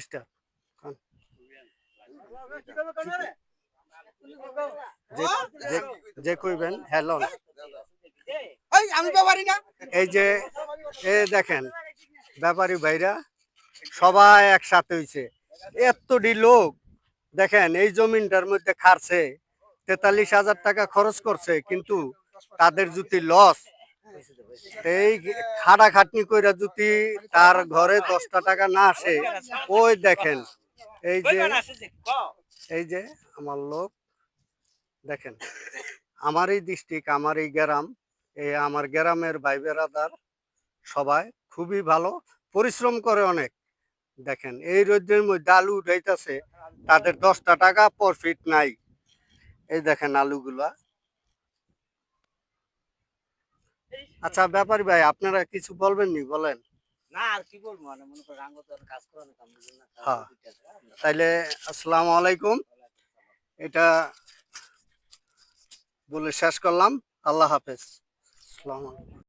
Star যে কইবেন hello আমি ব্যাপারি না। এই যে দেখেন ব্যাপারী ভাইরা সবাই একসাথে হইছে এতটি লোক দেখেন এই জমিনটার মধ্যে খারছে 43,000 টাকা খরচ করছে কিন্তু তাদের যদি লস এই খাটাখাটনি কইরা যদি তার ঘরে 10টা টাকা না আসে ওই দেখেন এই যে আমার লোক দেখেন আমার এই ডিস্ট্রিক্ট আমার এই গ্রাম এই আমার গ্রামের ভাই বেড়াদার সবাই খুবই ভালো পরিশ্রম করে অনেক দেখেন এই রোদের মধ্যে আলু উঠাইতেছে তাদের 10টা টাকা প্রফিট নাই এই দেখেন আলুগুলা আচ্ছা ব্যাপারী ভাই আপনারা কিছু বলবেন নি বলেন না আর কি বলবো মানে মনে করেন আঙ্গ তো কাজ করে না কাম বুঝেন না হ্যাঁ তাইলে আসসালামু আলাইকুম এটা বলে শেষ করলাম আল্লাহ হাফেজ আসসালামু আলাইকুম